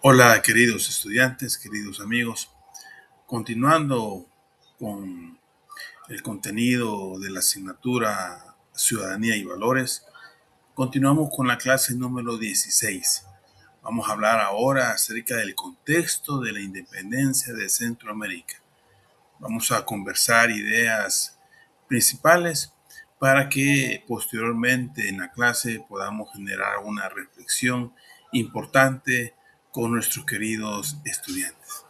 Hola, queridos estudiantes, queridos amigos. Continuando con el contenido de la asignatura Ciudadanía y Valores, continuamos con la clase número 16. Vamos a hablar ahora acerca del contexto de la independencia de Centroamérica. Vamos a conversar ideas principales para que posteriormente en la clase podamos generar una reflexión importante con nuestros queridos estudiantes.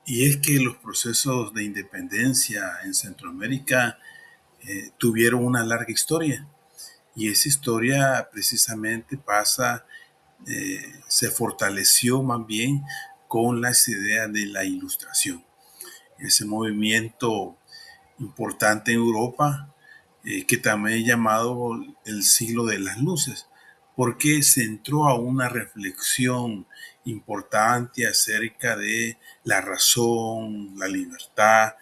Y es que los procesos de independencia en Centroamérica tuvieron una larga historia. Y esa historia precisamente se fortaleció más bien con las ideas de la Ilustración. Ese movimiento importante en Europa, que también es llamado el siglo de las luces, porque se entró a una reflexión importante acerca de la razón, la libertad,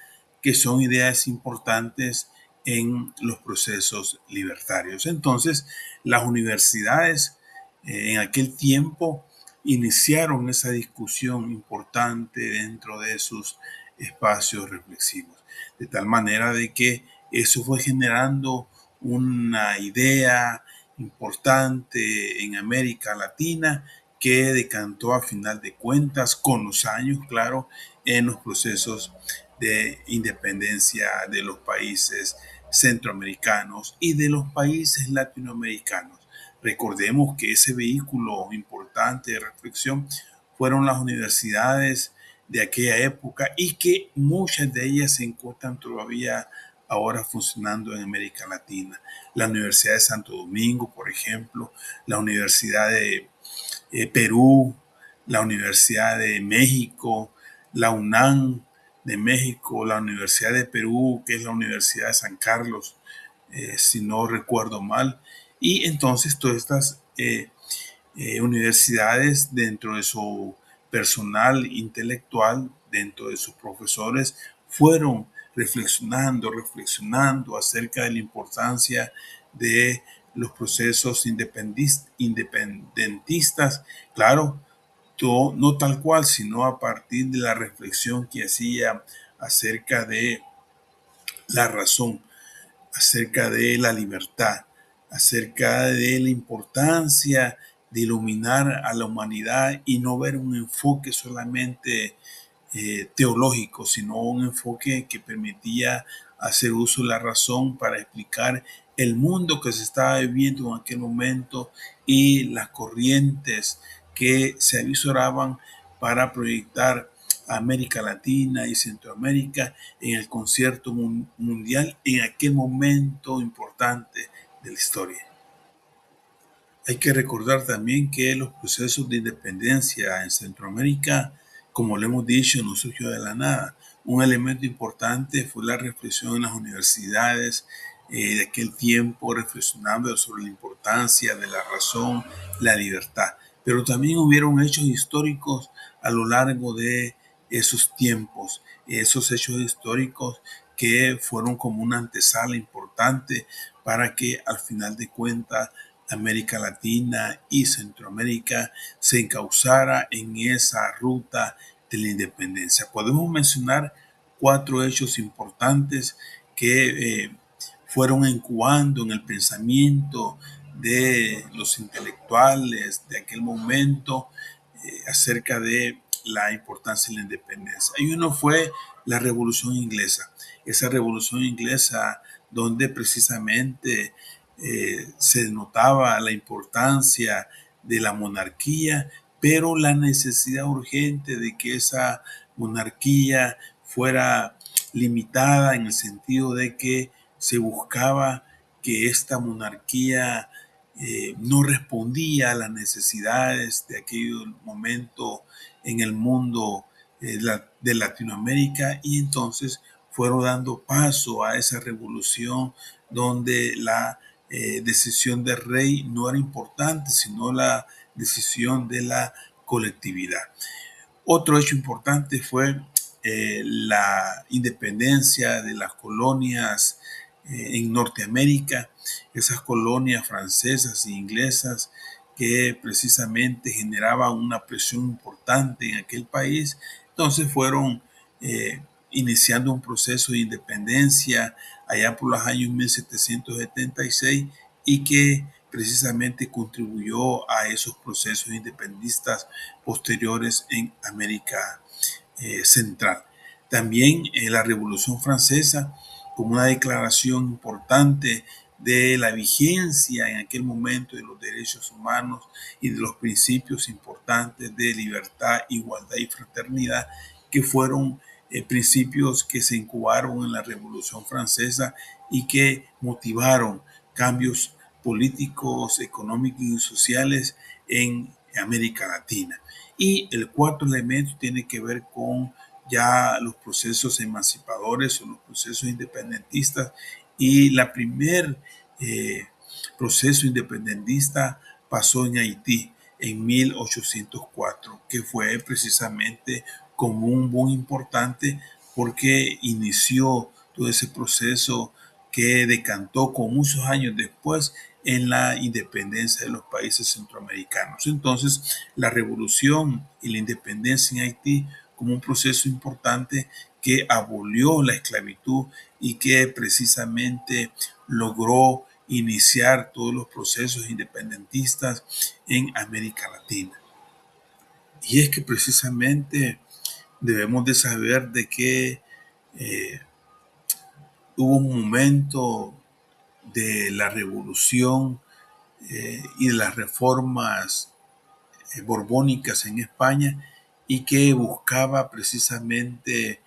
que son ideas importantes en los procesos libertarios. Entonces, las universidades en aquel tiempo iniciaron esa discusión importante dentro de sus espacios reflexivos, de tal manera de que eso fue generando una idea importante en América Latina que decantó a final de cuentas con los años, claro, en los procesos de independencia de los países centroamericanos y de los países latinoamericanos. Recordemos que ese vehículo importante de reflexión fueron las universidades de aquella época y que muchas de ellas se encuentran todavía ahora funcionando en América Latina. La Universidad de Santo Domingo, por ejemplo, la Universidad de Perú, la Universidad de México, la UNAM de México, la Universidad de Perú, que es la Universidad de San Carlos, si no recuerdo mal. Y entonces todas estas universidades, dentro de su personal intelectual, dentro de sus profesores, fueron reflexionando acerca de la importancia de los procesos independentistas, claro, no tal cual, sino a partir de la reflexión que hacía acerca de la razón, acerca de la libertad, acerca de la importancia de iluminar a la humanidad y no ver un enfoque solamente teológico, sino un enfoque que permitía hacer uso de la razón para explicar el mundo que se estaba viviendo en aquel momento y las corrientes que se avisoraban para proyectar a América Latina y Centroamérica en el concierto mundial en aquel momento importante de la historia. Hay que recordar también que los procesos de independencia en Centroamérica, como lo hemos dicho, no surgió de la nada. Un elemento importante fue la reflexión en las universidades de aquel tiempo, reflexionando sobre la importancia de la razón, la libertad. Pero también hubieron hechos históricos a lo largo de esos tiempos, esos hechos históricos que fueron como una antesala importante para que al final de cuentas América Latina y Centroamérica se encauzara en esa ruta de la independencia. Podemos mencionar 4 hechos importantes que fueron incubando en el pensamiento de los intelectuales de aquel momento acerca de la importancia de la independencia. Y uno fue la Revolución Inglesa. Esa Revolución Inglesa donde precisamente se notaba la importancia de la monarquía, pero la necesidad urgente de que esa monarquía fuera limitada en el sentido de que se buscaba que esta monarquía no respondía a las necesidades de aquel momento en el mundo de Latinoamérica, y entonces fueron dando paso a esa revolución donde la decisión del rey no era importante, sino la decisión de la colectividad. Otro hecho importante fue la independencia de las colonias en Norteamérica, esas colonias francesas e inglesas que precisamente generaban una presión importante en aquel país. Entonces fueron eh, iniciando un proceso de independencia allá por los años 1776 y que precisamente contribuyó a esos procesos independistas posteriores en América Central. También la Revolución Francesa, como una declaración importante de la vigencia en aquel momento de los derechos humanos y de los principios importantes de libertad, igualdad y fraternidad, que fueron principios que se incubaron en la Revolución Francesa y que motivaron cambios políticos, económicos y sociales en América Latina. Y el cuarto elemento tiene que ver con ya los procesos emancipadores o los procesos independentistas. Y la primer eh, proceso independentista pasó en Haití en 1804, que fue precisamente como un boom importante porque inició todo ese proceso que decantó con muchos años después en la independencia de los países centroamericanos. Entonces, la revolución y la independencia en Haití como un proceso importante que abolió la esclavitud y que precisamente logró iniciar todos los procesos independentistas en América Latina. Y es que precisamente debemos de saber de que eh, hubo un momento de la revolución y de las reformas borbónicas en España y que buscaba precisamente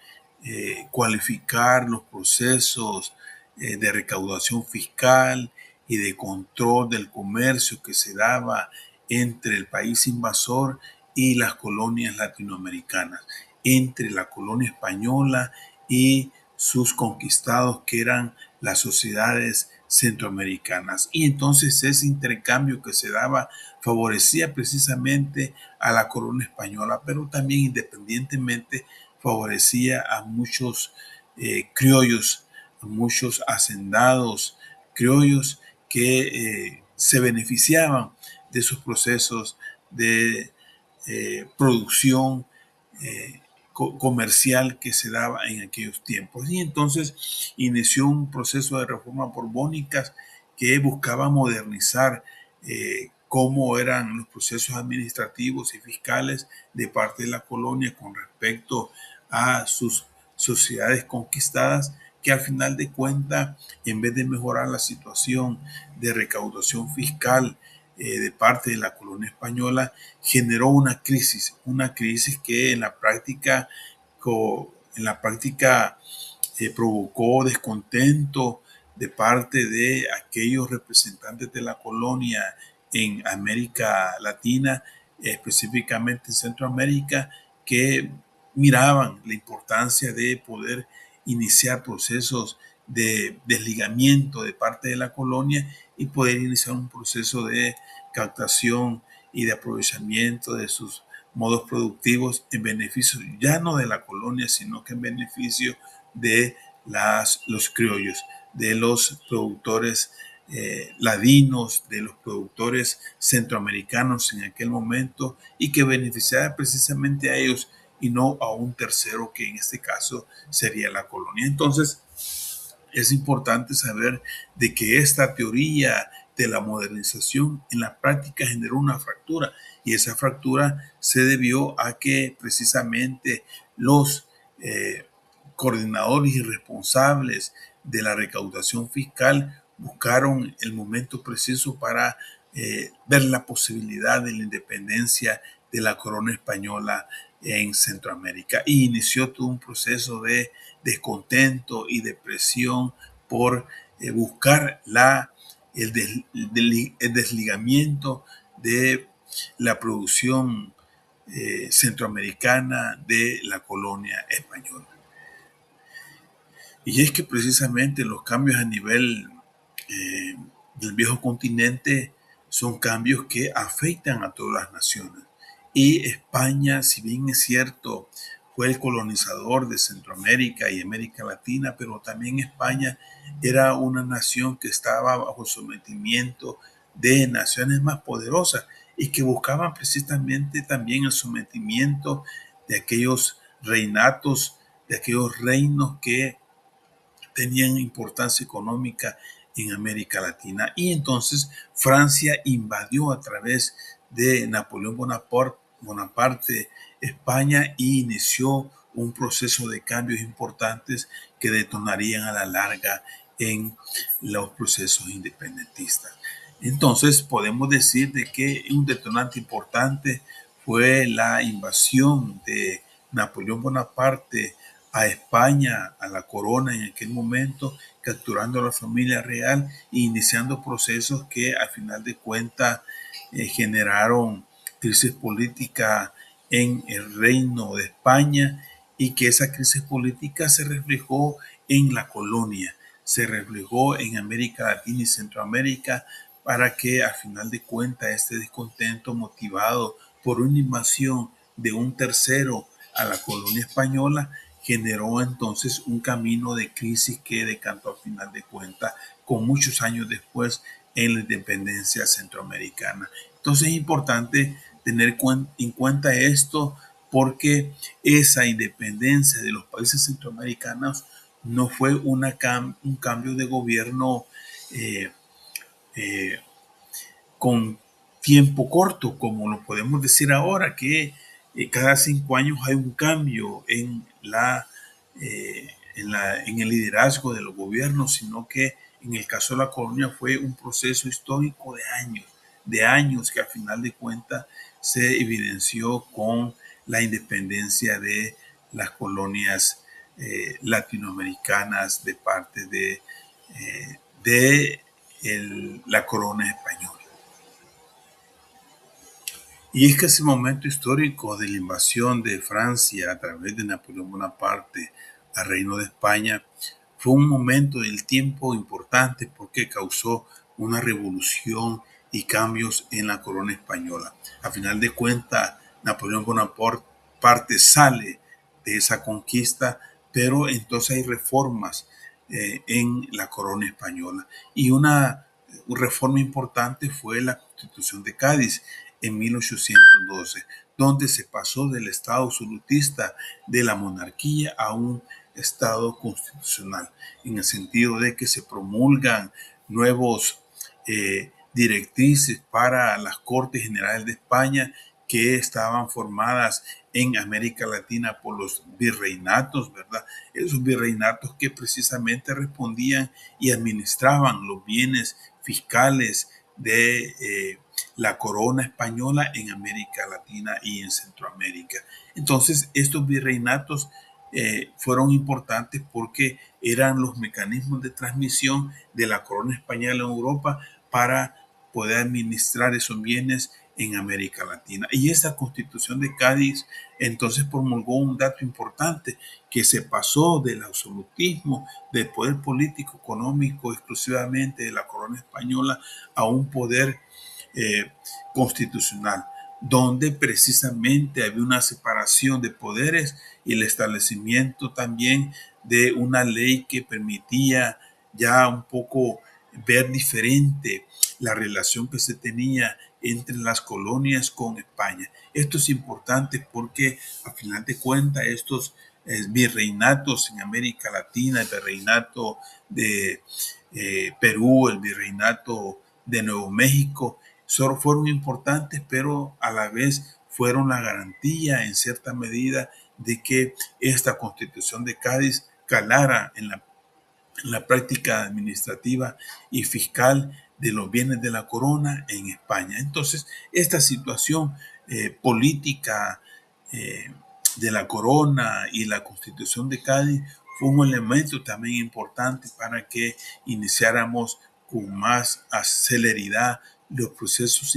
cualificar los procesos de recaudación fiscal y de control del comercio que se daba entre el país invasor y las colonias latinoamericanas, entre la colonia española y sus conquistados que eran las sociedades centroamericanas. Y entonces ese intercambio que se daba favorecía precisamente a la corona española, pero también independientemente favorecía a muchos criollos, a muchos hacendados criollos que se beneficiaban de esos procesos de producción comercial que se daba en aquellos tiempos. Y entonces inició un proceso de reformas borbónicas que buscaba modernizar cómo eran los procesos administrativos y fiscales de parte de la colonia con respecto a sus sociedades conquistadas, que al final de cuentas, en vez de mejorar la situación de recaudación fiscal de parte de la colonia española, generó una crisis que en la práctica provocó descontento de parte de aquellos representantes de la colonia en América Latina, específicamente en Centroamérica, que miraban la importancia de poder iniciar procesos de desligamiento de parte de la colonia y poder iniciar un proceso de captación y de aprovechamiento de sus modos productivos en beneficio ya no de la colonia, sino que en beneficio de los criollos, de los productores ladinos, de los productores centroamericanos en aquel momento y que beneficiaba precisamente a ellos y no a un tercero que en este caso sería la colonia. Entonces, es importante saber de que esta teoría de la modernización en la práctica generó una fractura y esa fractura se debió a que precisamente los coordinadores y responsables de la recaudación fiscal buscaron el momento preciso para ver la posibilidad de la independencia de la corona española en Centroamérica y inició todo un proceso de descontento y depresión por buscar el desligamiento de la producción centroamericana de la colonia española. Y es que precisamente los cambios a nivel eh, del viejo continente son cambios que afectan a todas las naciones. Y España, si bien es cierto, fue el colonizador de Centroamérica y América Latina, pero también España era una nación que estaba bajo sometimiento de naciones más poderosas y que buscaban precisamente también el sometimiento de aquellos reinatos, de aquellos reinos que tenían importancia económica en América Latina. Y entonces Francia invadió a través de Napoleón Bonaparte España y inició un proceso de cambios importantes que detonarían a la larga en los procesos independentistas. Entonces podemos decir de que un detonante importante fue la invasión de Napoleón Bonaparte a España, a la corona en aquel momento, capturando a la familia real e iniciando procesos que al final de cuentas generaron crisis política en el reino de España y que esa crisis política se reflejó en la colonia, se reflejó en América Latina y Centroamérica para que al final de cuentas este descontento motivado por una invasión de un tercero a la colonia española generó entonces un camino de crisis que decantó al final de cuentas con muchos años después en la independencia centroamericana. Entonces es importante tener en cuenta esto porque esa independencia de los países centroamericanos no fue un cambio de gobierno eh, eh, con tiempo corto, como lo podemos decir ahora, que cada 5 años hay un cambio en el liderazgo de los gobiernos, sino que en el caso de la colonia fue un proceso histórico de años que al final de cuentas se evidenció con la independencia de las colonias latinoamericanas de parte de la corona española. Y es que ese momento histórico de la invasión de Francia a través de Napoleón Bonaparte al Reino de España fue un momento del tiempo importante porque causó una revolución y cambios en la corona española. A final de cuentas, Napoleón Bonaparte sale de esa conquista, pero entonces hay reformas en la corona española. Y una reforma importante fue la Constitución de Cádiz en 1812, donde se pasó del Estado absolutista de la monarquía a un Estado constitucional, en el sentido de que se promulgan nuevos directrices para las Cortes Generales de España que estaban formadas en América Latina por los virreinatos, ¿verdad? Esos virreinatos que precisamente respondían y administraban los bienes fiscales de la corona española en América Latina y en Centroamérica. Entonces, estos virreinatos fueron importantes porque eran los mecanismos de transmisión de la corona española en Europa para poder administrar esos bienes en América Latina. Y esta constitución de Cádiz entonces promulgó un dato importante, que se pasó del absolutismo, del poder político, económico exclusivamente de la corona española a un poder constitucional, donde precisamente había una separación de poderes y el establecimiento también de una ley que permitía ya un poco ver diferente la relación que se tenía entre las colonias con España. Esto es importante porque a final de cuentas estos virreinatos en América Latina, el virreinato de Perú, el virreinato de Nuevo México, solo fueron importantes, pero a la vez fueron la garantía en cierta medida de que esta constitución de Cádiz calara en la práctica administrativa y fiscal de los bienes de la corona en España. Entonces, esta situación política de la corona y la constitución de Cádiz fue un elemento también importante para que iniciáramos con más celeridad los procesos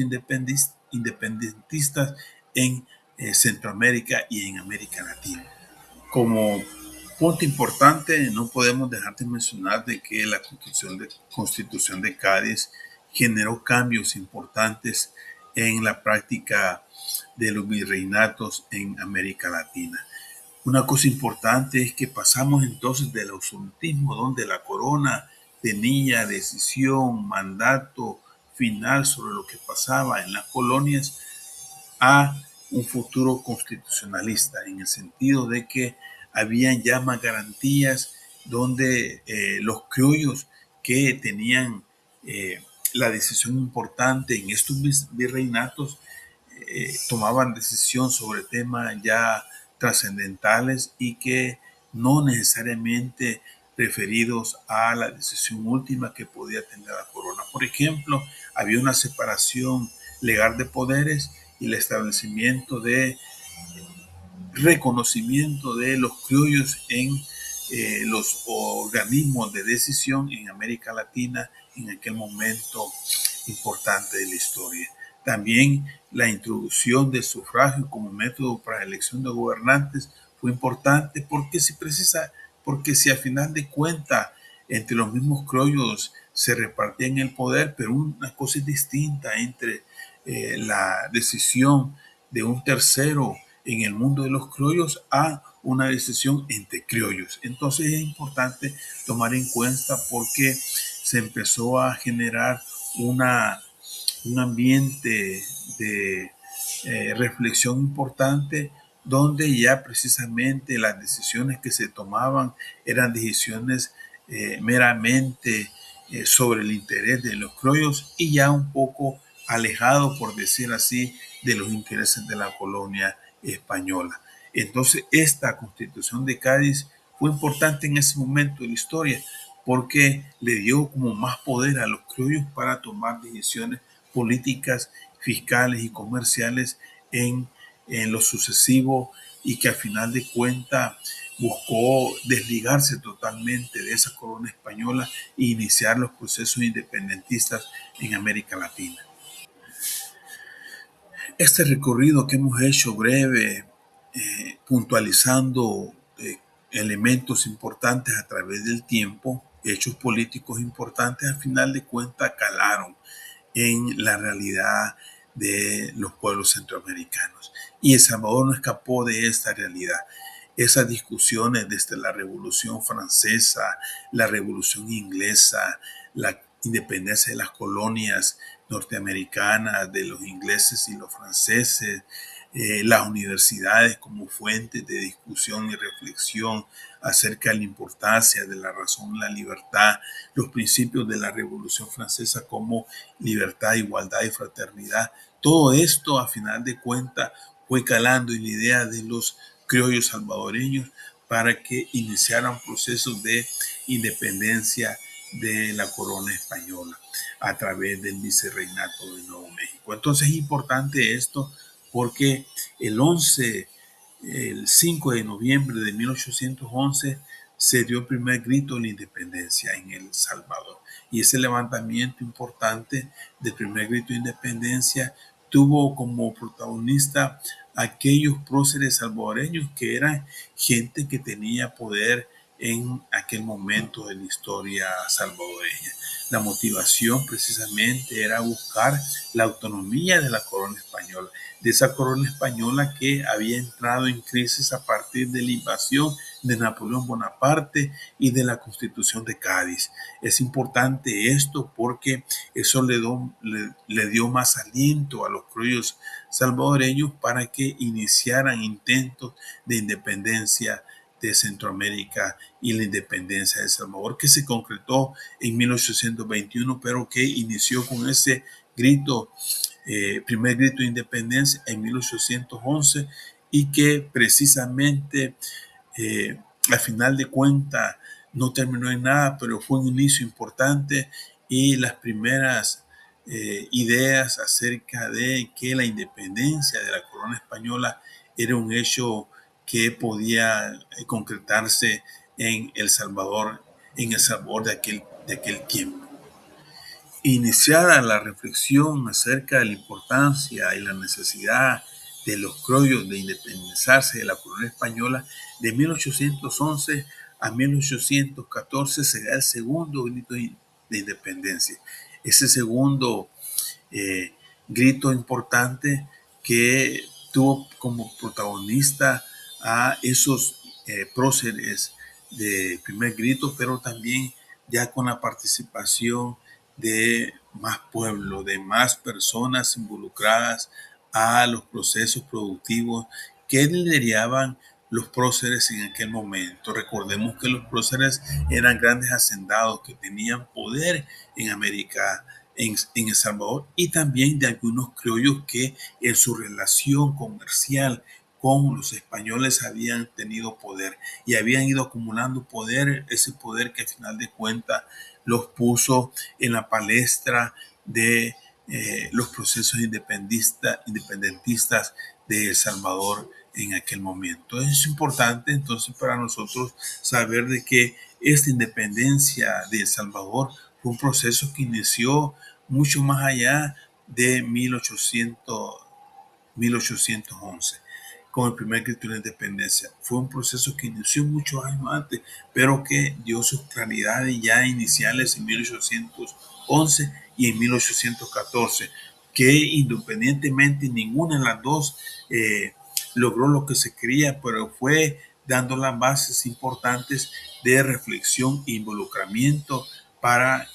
independentistas en Centroamérica y en América Latina. Como punto importante, no podemos dejar de mencionar de que la Constitución de Cádiz generó cambios importantes en la práctica de los virreinatos en América Latina. Una cosa importante es que pasamos entonces del absolutismo, donde la corona tenía decisión, mandato final sobre lo que pasaba en las colonias a un futuro constitucionalista, en el sentido de que habían ya más garantías donde los criollos que tenían la decisión importante en estos virreinatos tomaban decisión sobre temas ya trascendentales y que no necesariamente referidos a la decisión última que podía tener la corona. Por ejemplo, había una separación legal de poderes y el establecimiento de reconocimiento de los criollos en los organismos de decisión en América Latina en aquel momento importante de la historia. También la introducción del sufragio como método para la elección de gobernantes fue importante porque si al final de cuentas entre los mismos criollos se repartían el poder, pero una cosa es distinta entre la decisión de un tercero en el mundo de los criollos a una decisión entre criollos. Entonces es importante tomar en cuenta porque se empezó a generar un ambiente de reflexión importante donde ya precisamente las decisiones que se tomaban eran decisiones meramente sobre el interés de los criollos y ya un poco alejado, por decir así, de los intereses de la colonia española. Entonces, esta constitución de Cádiz fue importante en ese momento de la historia porque le dio como más poder a los criollos para tomar decisiones políticas, fiscales y comerciales en lo sucesivo y que al final de cuentas buscó desligarse totalmente de esa corona española e iniciar los procesos independentistas en América Latina. Este recorrido que hemos hecho breve, puntualizando elementos importantes a través del tiempo, hechos políticos importantes, al final de cuentas calaron en la realidad de los pueblos centroamericanos. Y El Salvador no escapó de esta realidad. Esas discusiones desde la Revolución Francesa, la Revolución Inglesa, la independencia de las colonias norteamericanas, de los ingleses y los franceses, las universidades como fuentes de discusión y reflexión acerca de la importancia de la razón, la libertad, los principios de la Revolución Francesa como libertad, igualdad y fraternidad. Todo esto, a final de cuentas, fue calando en la idea de los criollos salvadoreños para que iniciaran procesos de independencia de la corona española a través del vicerreinato de Nuevo México. Entonces es importante esto porque el 5 de noviembre de 1811 se dio el primer grito de la independencia en El Salvador. Y ese levantamiento importante del primer grito de independencia tuvo como protagonista aquellos próceres salvadoreños que eran gente que tenía poder en aquel momento de la historia salvadoreña. La motivación precisamente era buscar la autonomía de la corona española, de esa corona española que había entrado en crisis a partir de la invasión de Napoleón Bonaparte y de la Constitución de Cádiz. Es importante esto porque eso le dio más aliento a los criollos salvadoreños para que iniciaran intentos de independencia de Centroamérica y la independencia de El Salvador, que se concretó en 1821, pero que inició con ese grito, primer grito de independencia en 1811 y que precisamente al final de cuentas no terminó en nada, pero fue un inicio importante y las primeras ideas acerca de que la independencia de la corona española era un hecho que podía concretarse en El Salvador, de aquel tiempo. Iniciada la reflexión acerca de la importancia y la necesidad de los criollos de independizarse de la corona española, de 1811 a 1814 se da el segundo grito de independencia. Ese segundo grito importante que tuvo como protagonista a esos próceres de primer grito, pero también ya con la participación de más pueblo, de más personas involucradas a los procesos productivos que lideraban los próceres en aquel momento. Recordemos que los próceres eran grandes hacendados que tenían poder en América, en El Salvador, y también de algunos criollos que en su relación comercial con los españoles habían tenido poder y habían ido acumulando poder, ese poder que al final de cuentas los puso en la palestra de los procesos independentistas de El Salvador en aquel momento. Es importante entonces para nosotros saber de que esta independencia de El Salvador fue un proceso que inició mucho más allá de 1811 con el primer grito de independencia. Fue un proceso que inició muchos años antes, pero que dio sus claridades ya iniciales en 1811 y en 1814, que independientemente ninguna de las dos logró lo que se quería, pero fue dando las bases importantes de reflexión e involucramiento para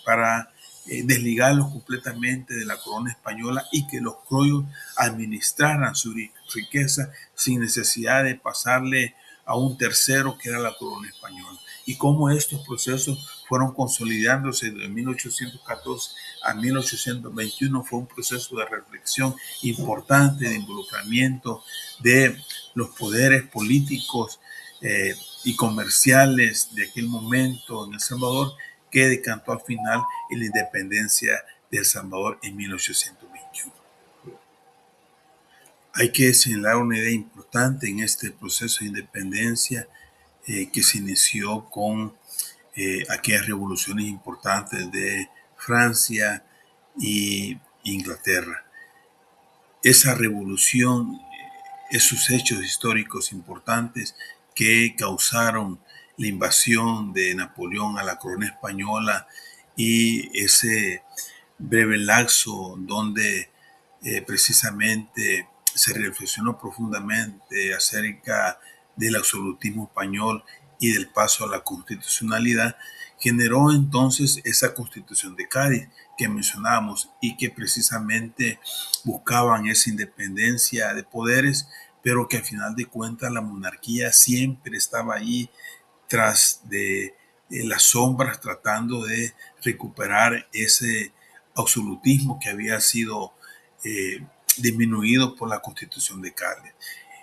para desligarlos completamente de la corona española y que los criollos administraran su riqueza sin necesidad de pasarle a un tercero que era la corona española. Y cómo estos procesos fueron consolidándose de 1814 a 1821 fue un proceso de reflexión importante, de involucramiento de los poderes políticos y comerciales de aquel momento en El Salvador, que decantó al final en la independencia de El Salvador en 1821. Hay que señalar una idea importante en este proceso de independencia que se inició con aquellas revoluciones importantes de Francia y Inglaterra. Esa revolución, esos hechos históricos importantes que causaron la invasión de Napoleón a la corona española y ese breve lapso donde precisamente se reflexionó profundamente acerca del absolutismo español y del paso a la constitucionalidad, generó entonces esa constitución de Cádiz que mencionábamos y que precisamente buscaban esa independencia de poderes, pero que al final de cuentas la monarquía siempre estaba ahí tras de las sombras tratando de recuperar ese absolutismo que había sido eh, disminuido por la Constitución de Cádiz.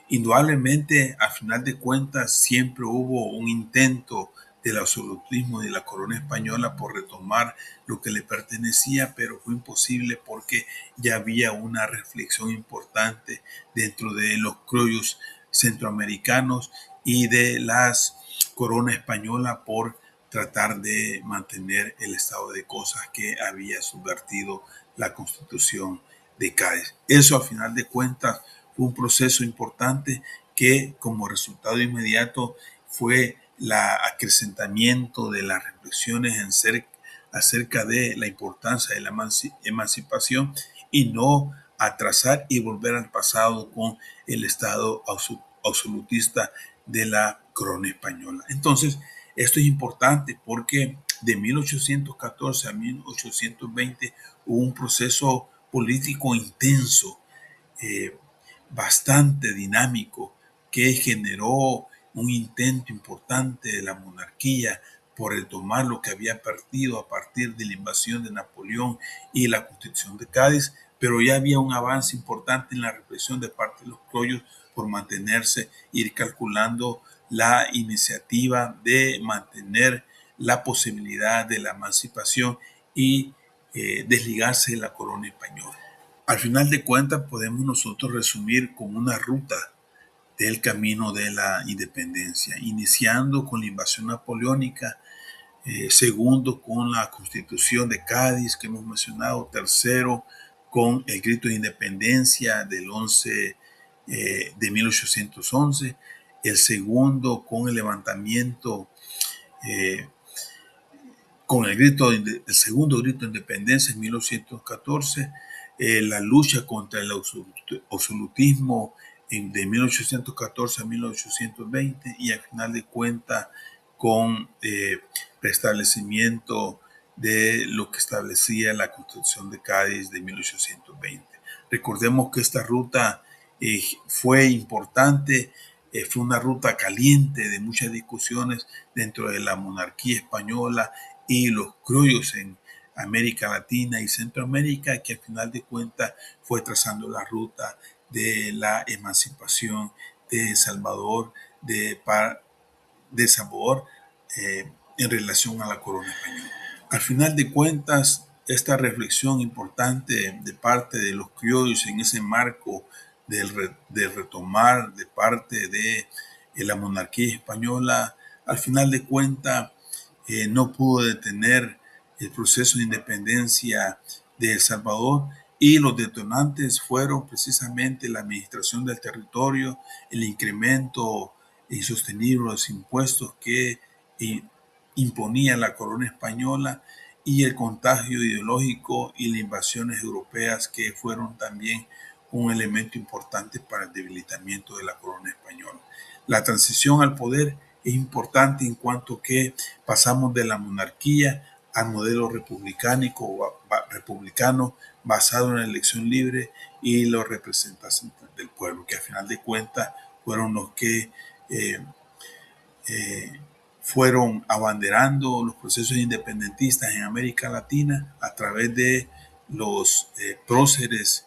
Indudablemente, al final de cuentas, siempre hubo un intento del absolutismo de la corona española por retomar lo que le pertenecía, pero fue imposible porque ya había una reflexión importante dentro de los criollos centroamericanos y de las corona española por tratar de mantener el estado de cosas que había subvertido la Constitución de Cádiz. Eso, al final de cuentas, fue un proceso importante que como resultado inmediato fue el acrecentamiento de las reflexiones acerca de la importancia de la emancipación y no atrasar y volver al pasado con el Estado absolutista de la corona española. Entonces, esto es importante porque de 1814 a 1820 hubo un proceso político intenso, eh, bastante dinámico, que generó un intento importante de la monarquía por retomar lo que había perdido a partir de la invasión de Napoleón y la Constitución de Cádiz, pero ya había un avance importante en la represión de parte de los criollos por mantenerse, ir calculando la iniciativa de mantener la posibilidad de la emancipación y desligarse de la corona española. Al final de cuentas, podemos nosotros resumir como una ruta del camino de la independencia, iniciando con la invasión napoleónica, segundo con la constitución de Cádiz que hemos mencionado, tercero con el grito de independencia del 11 de 1811, el segundo con el levantamiento, eh, con el segundo grito de independencia en 1814, la lucha contra el absolutismo de 1814 a 1820 y al final de cuentas con restablecimiento de lo que establecía la Constitución de Cádiz de 1820. Recordemos que esta ruta fue importante, fue una ruta caliente de muchas discusiones dentro de la monarquía española y los criollos en América Latina y Centroamérica, que al final de cuentas fue trazando la ruta de la emancipación de El Salvador, de sabor en relación a la corona española. Al final de cuentas, esta reflexión importante de parte de los criollos en ese marco de retomar de parte de la monarquía española, al final de cuentas no pudo detener el proceso de independencia de El Salvador, y los detonantes fueron precisamente la administración del territorio, el incremento insostenible de los impuestos que imponía la corona española, y el contagio ideológico y las invasiones europeas, que fueron también un elemento importante para el debilitamiento de la corona española. La transición al poder es importante en cuanto que pasamos de la monarquía al modelo republicano basado en la elección libre y los representantes del pueblo, que al final de cuentas fueron los que fueron abanderando los procesos independentistas en América Latina a través de los próceres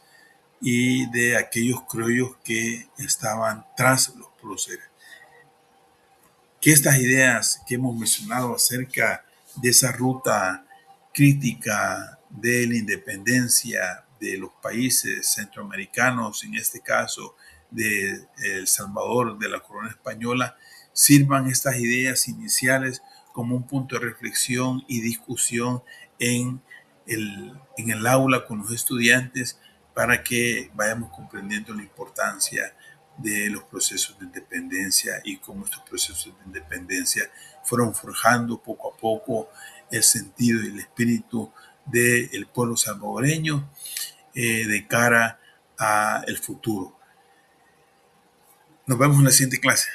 y de aquellos criollos que estaban tras los próceres. Que estas ideas que hemos mencionado acerca de esa ruta crítica de la independencia de los países centroamericanos, en este caso de El Salvador, de la corona española, sirvan estas ideas iniciales como un punto de reflexión y discusión en el aula con los estudiantes, para que vayamos comprendiendo la importancia de los procesos de independencia y cómo estos procesos de independencia fueron forjando poco a poco el sentido y el espíritu del pueblo salvadoreño de cara al futuro. Nos vemos en la siguiente clase.